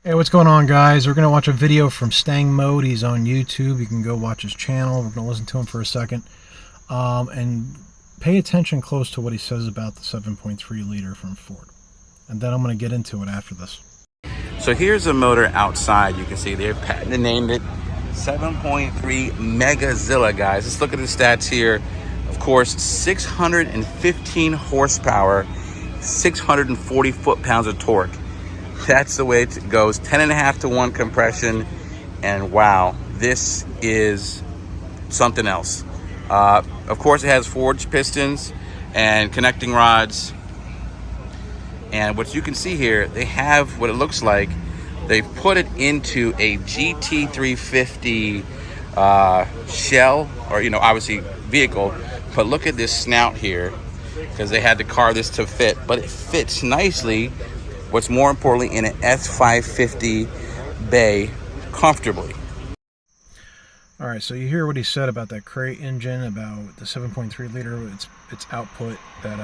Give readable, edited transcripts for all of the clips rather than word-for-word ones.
Hey, what's going on, guys? We're going to watch a video from Mustang Mode. He's on YouTube. You can go watch his channel. We're going to listen to him for a second. And pay attention close to what he says about the 7.3 liter from Ford. And then I'm going to get into it after this. So here's a motor outside. You can see they're patented named it 7.3 Megazilla, guys. Let's look at the stats here. Of course, 615 horsepower, 640 foot-pounds of torque. That's the way it goes. 10.5 to 1 compression. And wow, this is something else. Of course, it has forged pistons and connecting rods. And what you can see here, they have what it looks like. They put it into a GT350 shell, or obviously vehicle. But look at this snout here, because they had to carve this to fit. But it fits nicely. What's more importantly, in an S550 bay comfortably. All right, so you hear what he said about that crate engine, about the 7.3 liter, its output, that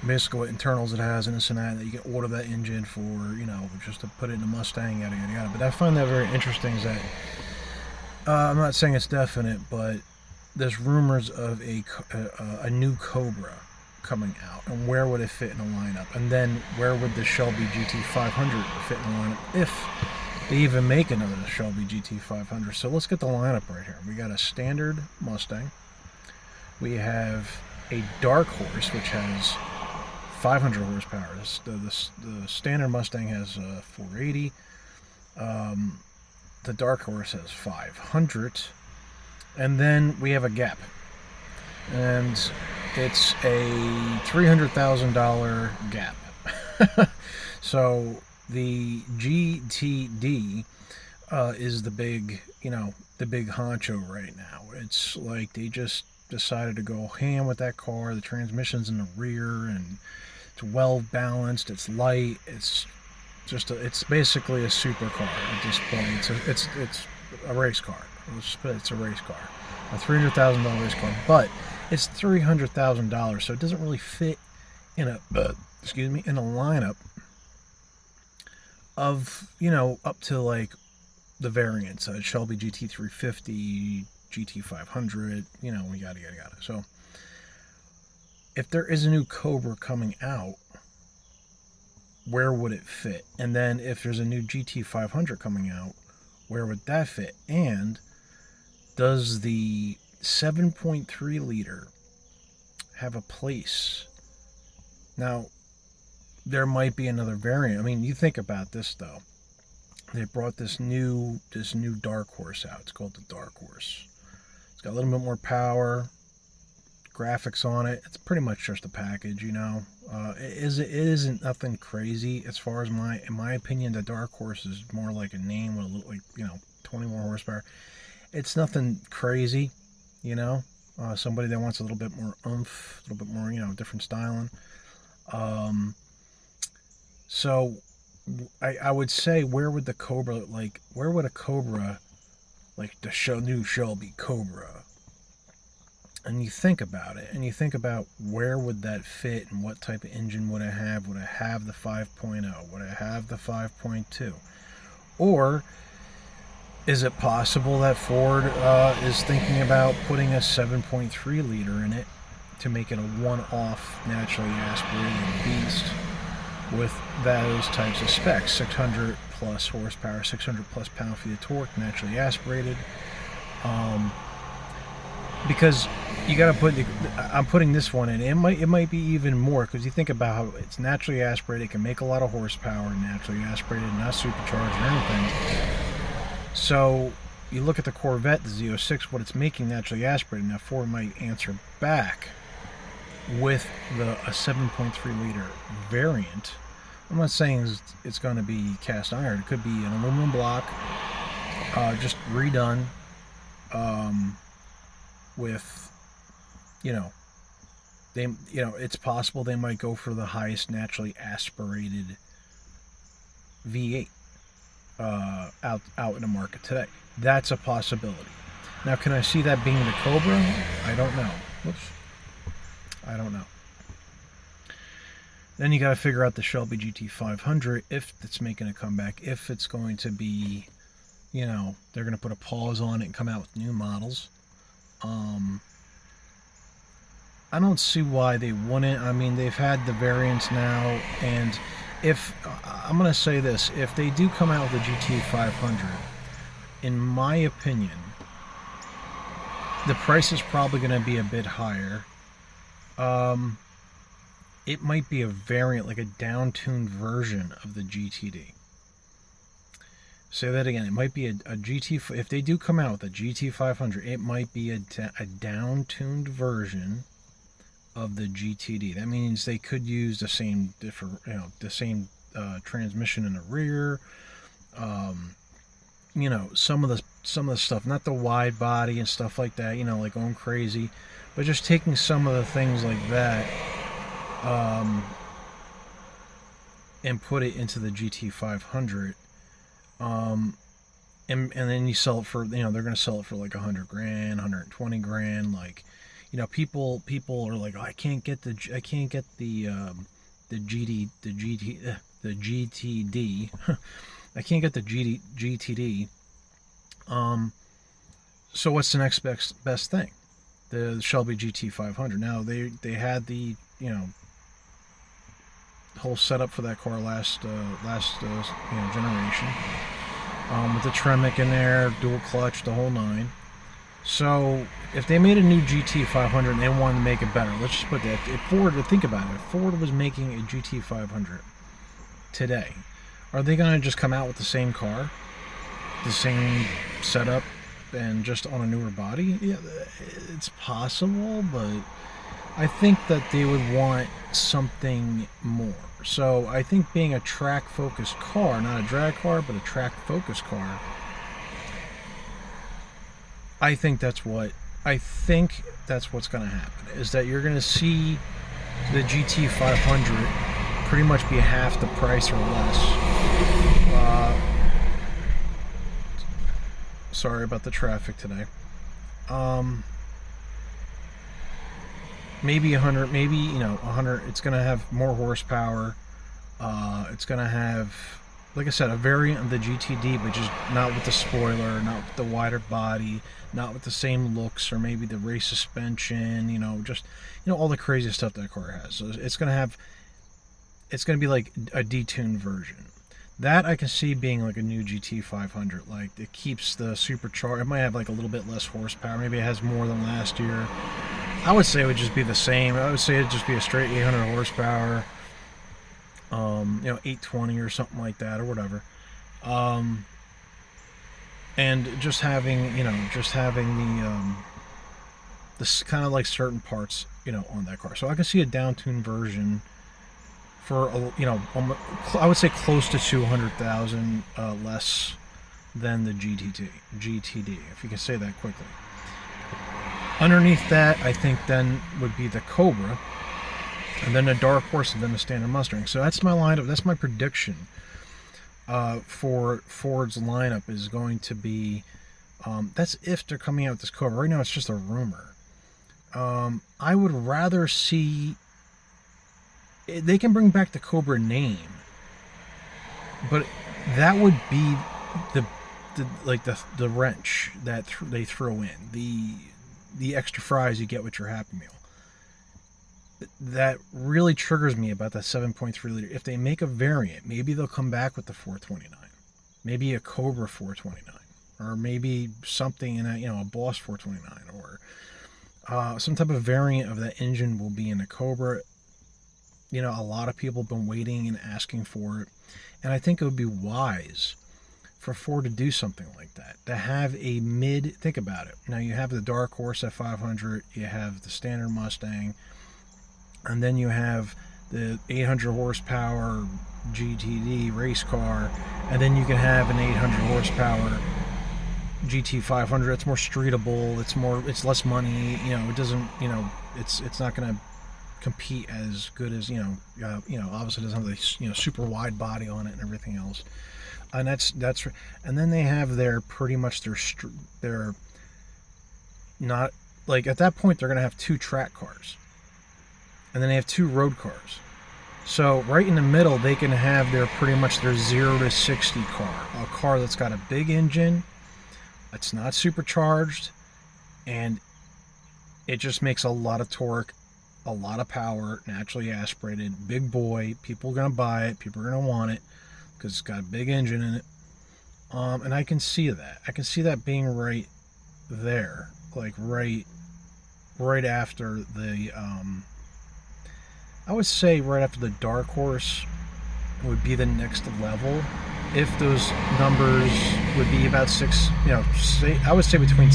basically what internals it has and this and that you can order that engine for, just to put it in a Mustang, yada yada yada. But I find that very interesting is that I'm not saying it's definite, but there's rumors of a new Cobra coming out, and where would it fit in a lineup, and then where would the Shelby GT500 fit in a lineup if they even make another Shelby GT500. So let's get the lineup right here. We got a standard Mustang, we have a Dark Horse which has 500 horsepower. The standard Mustang has 480. The Dark Horse has 500, and then we have a Gap, and it's a $300,000 Gap. So the GTD is the big, the big honcho right now. It's like they just decided to go ham with that car. The transmission's in the rear, and it's well balanced. It's light. It's basically a supercar at this point. It's a race car. It's a race car, a $300,000 race car, but it's $300,000, so it doesn't really fit in a in a lineup of up to like the variants, Shelby GT350, GT500, yada yada yada. So if there is a new Cobra coming out, where would it fit? And then if there's a new GT500 coming out, where would that fit? And does the 7.3 liter have a place? Now, there might be another variant. I mean, you think about this though. They brought this new Dark Horse out. It's called the Dark Horse. It's got a little bit more power, graphics on it. It's pretty much just a package, It isn't nothing crazy as far as in my opinion. The Dark Horse is more like a name with a little, 20 more horsepower. It's nothing crazy, somebody that wants a little bit more oomph, a little bit more, different styling. So I would say, where would the Cobra, where would a Cobra, like the new Shelby Cobra, and you think about it, and you think about where would that fit, and what type of engine would it have? Would it have the 5.0? Would it have the 5.2? Or is it possible that Ford is thinking about putting a 7.3 liter in it to make it a one-off, naturally aspirated beast with those types of specs? 600 plus horsepower, 600 plus pound-feet of torque, naturally aspirated. Because you got to put I'm putting this one in. It might be even more, because you think about how it's naturally aspirated. It can make a lot of horsepower, naturally aspirated, not supercharged or anything. So you look at the Corvette, the Z06, what it's making naturally aspirated. Now Ford might answer back with a 7.3 liter variant. I'm not saying it's going to be cast iron. It could be an aluminum block, just redone, with, it's possible they might go for the highest naturally aspirated V8 out in the market today. That's a possibility. Now, can I see that being the Cobra? I don't know. Whoops. I don't know. Then you got to figure out the Shelby GT500 if it's making a comeback, if it's going to be, they're going to put a pause on it and come out with new models. I don't see why they wouldn't. I mean, they've had the variants now, and if I'm going to say this, if they do come out with a GT500, in my opinion, the price is probably going to be a bit higher. It might be a variant, like a down-tuned version of the GTD. Say that again. It might be a GT. If they do come out with a GT500, it might be a down-tuned version of the GTD. That means they could use the same transmission in the rear. Some of the stuff, not the wide body and stuff like that. Like going crazy, but just taking some of the things like that. And put it into the GT500, and then you sell it for, they're going to sell it for like $100,000, $120,000. Like, people are like, oh, I can't get the GTD. I can't get the GTD. So what's the next best thing? The Shelby GT500. Now they had the whole setup for that car last generation, with the Tremec in there, dual clutch, the whole nine. So if they made a new GT500 and they wanted to make it better, let's just put that. If Ford, think about it, if Ford was making a GT500 today, are they going to just come out with the same car, the same setup, and just on a newer body? Yeah, it's possible, but I think that they would want something more. So I think being a track-focused car, not a drag car, but a track-focused car, I think that's what's going to happen, is that you're going to see the GT500 pretty much be half the price or less. Sorry about the traffic today. Maybe 100, 100. It's going to have more horsepower. It's going to have, like I said, a variant of the GTD, but just not with the spoiler, not with the wider body, not with the same looks, or maybe the race suspension, all the crazy stuff that car has. So it's going to be like a detuned version. That I can see being like a new GT500. Like, it keeps the supercharged. It might have like a little bit less horsepower. Maybe it has more than last year. I would say it would just be the same. I would say it'd just be a straight 800 horsepower, 820 or something like that, or whatever. And just having this kind of like certain parts, on that car. So I can see a down-tuned version for, I would say close to 200,000 less than the GTD, if you can say that quickly. Underneath that, I think then would be the Cobra, and then the Dark Horse, and then the standard Mustang. So that's my lineup. That's my prediction for Ford's lineup is going to be. That's if they're coming out with this Cobra. Right now, it's just a rumor. I would rather see. They can bring back the Cobra name, but that would be the wrench that they throw in, the extra fries you get with your Happy Meal. That really triggers me about that 7.3 liter. If they make a variant, maybe they'll come back with the 429, maybe a Cobra 429, or maybe something in a Boss 429, or some type of variant of that engine will be in the Cobra. A lot of people have been waiting and asking for it, and I think it would be wise for Ford to do something like that, to have a think about it. Now you have the Dark Horse at 500, you have the standard Mustang, and then you have the 800 horsepower GTD race car, and then you can have an 800 horsepower GT500 that's more streetable, it's less money, it doesn't, it's not going to compete as good as, obviously it doesn't have the, super wide body on it and everything else. And that's and then they have their not, like, at that point they're going to have two track cars, and then they have two road cars. So right in the middle, they can have their pretty much their 0 to 60 car, a car that's got a big engine, it's not supercharged, and it just makes a lot of torque, a lot of power, naturally aspirated, big boy. People are gonna buy it. People are gonna want it because it's got a big engine in it. And I can see that. I can see that being right there, like right after the. I would say right after the Dark Horse would be the next level. If those numbers would be about six, I would say between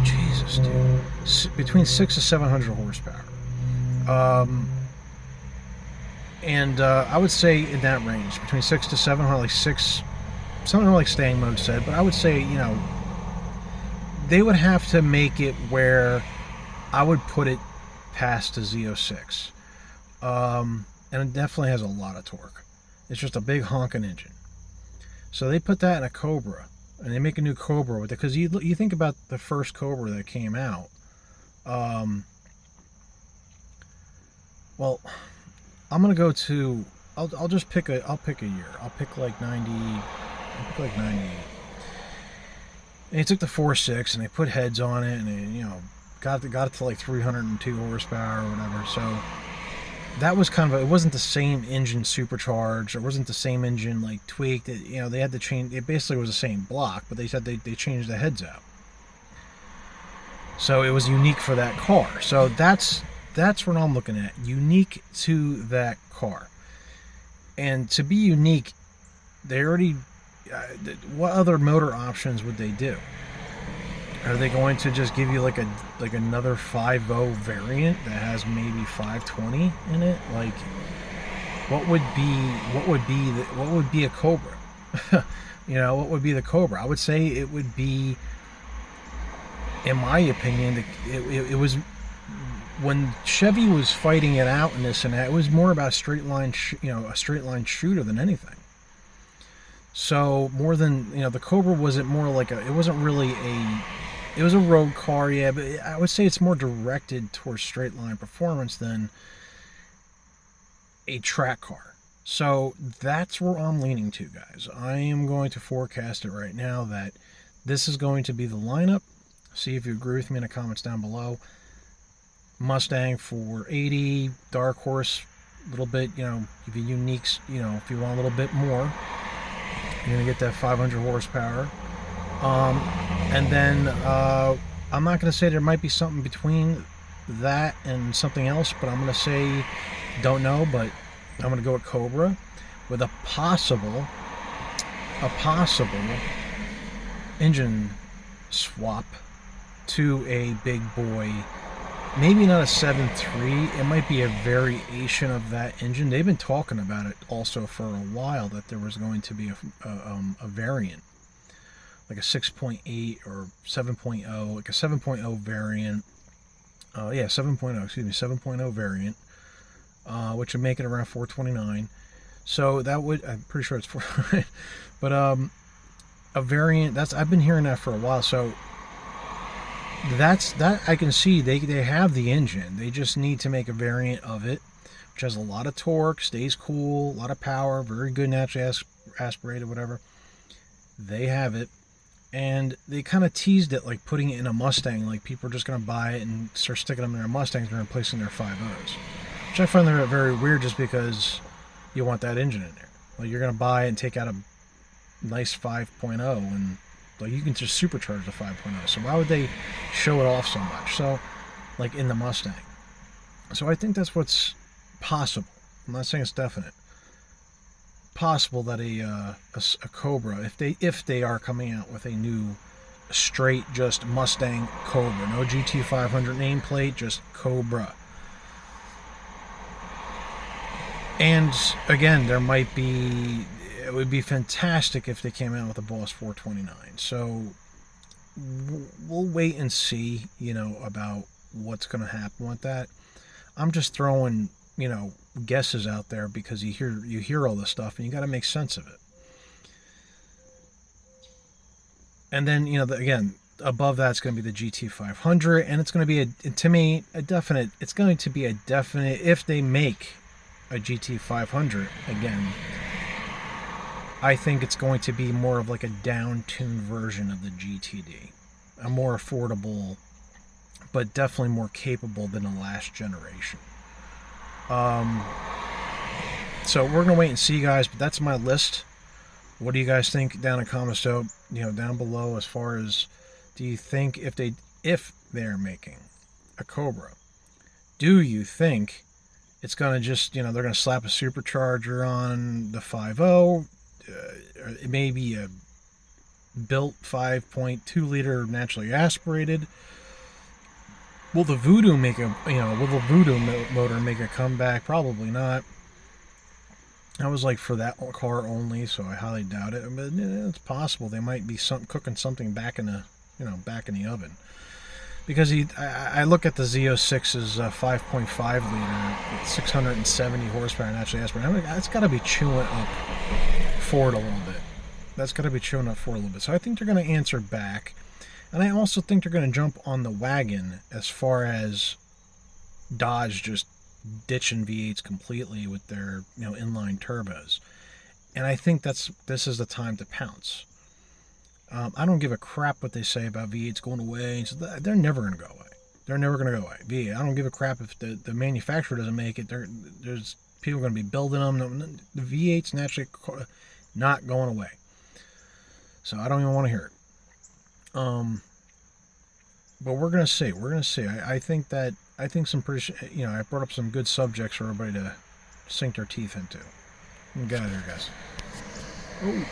Jesus, dude, between 6 to 700 horsepower. And I would say in that range, between 6 to 700, like six, something like Staying Mode said. But I would say, they would have to make it where I would put it past the Z06. And it definitely has a lot of torque. It's just a big honking engine. So they put that in a Cobra, and they make a new Cobra with it. Because you think about the first Cobra that came out. Well, I'm gonna go to. I'll just pick a. I'll pick a year. I'll pick like 90. I'll pick like 98. And they took the 4.6 and they put heads on it, and they, got it to like 302 horsepower or whatever. So that was kind of it wasn't the same engine supercharged. It wasn't the same engine like tweaked. They had to change. It basically was the same block, but they said they changed the heads out. So it was unique for that car. So that's what I'm looking at. Unique to that car. And to be unique, they already. What other motor options would they do? Are they going to just give you like another 5.0 variant that has maybe 520 in it? Like, what would be a Cobra? What would be the Cobra? I would say it would be, in my opinion, it was when Chevy was fighting it out in this and that. It was more about a straight line shooter than anything. So more than the Cobra wasn't more like it wasn't really it was a road car, yeah, but I would say it's more directed towards straight line performance than a track car. So that's where I'm leaning to, guys. I am going to forecast it right now that this is going to be the lineup. See if you agree with me in the comments down below. Mustang for 80, Dark Horse a little bit, if you unique, if you want a little bit more, you're gonna get that 500 horsepower. And then I'm not gonna say there might be something between that and something else, but I'm gonna say don't know, but I'm gonna go with Cobra with a possible engine swap to a big boy. Maybe not a 7.3. It might be a variation of that engine. They've been talking about it also for a while, that there was going to be a variant, like a 6.8 or 7.0, like a 7.0 variant. 7.0. Excuse me, 7.0 variant, which would make it around 429. So that would, I'm pretty sure it's 4, but a variant. I've been hearing that for a while. So. That I can see they have the engine. They just need to make a variant of it, which has a lot of torque, stays cool, a lot of power, very good naturally aspirated, whatever. They have it, and they kind of teased it like putting it in a Mustang, like people are just going to buy it and start sticking them in their Mustangs and replacing their 5.0s, which I find that very weird, just because you want that engine in there. Like, you're going to buy it and take out a nice 5.0 and like you can just supercharge the 5.0. So why would they show it off so much? So, like in the Mustang. So I think that's what's possible. I'm not saying it's definite. Possible that a Cobra, if they are coming out with a new straight just Mustang Cobra, no GT500 nameplate, just Cobra. And again, it would be fantastic if they came out with a Boss 429. So we'll wait and see, about what's going to happen with that. I'm just throwing, guesses out there because you hear all this stuff and you got to make sense of it. And then, again, above that's going to be the GT500, and it's going to be to me a definite. It's going to be a definite if they make a GT500 again. I think it's going to be more of like a down-tuned version of the GTD, a more affordable, but definitely more capable than the last generation. So we're gonna wait and see, guys. But that's my list. What do you guys think down in comments, down below, as far as, do you think if they're making a Cobra, do you think it's gonna just, they're gonna slap a supercharger on the 5.0, maybe a built 5.2 liter naturally aspirated? Will the Voodoo motor make a comeback? Probably not. I was like for that car only, so I highly doubt it. But it's possible they might be cooking something back in the oven. Because I look at the Z06's 5.5 liter, 670 horsepower naturally aspirated. That's got to be chewing up Ford a little bit. So I think they're going to answer back. And I also think they're going to jump on the wagon as far as Dodge just ditching V8s completely with their inline turbos. And I think this is the time to pounce. I don't give a crap what they say about V8s going away. So they're never going to go away. They're never going to go away. V8, I don't give a crap if the manufacturer doesn't make it. There's people going to be building them. The V8's naturally not going away. So I don't even want to hear it. But we're gonna see. I think some pretty. I brought up some good subjects for everybody to sink their teeth into. Get out of there, guys. Oh.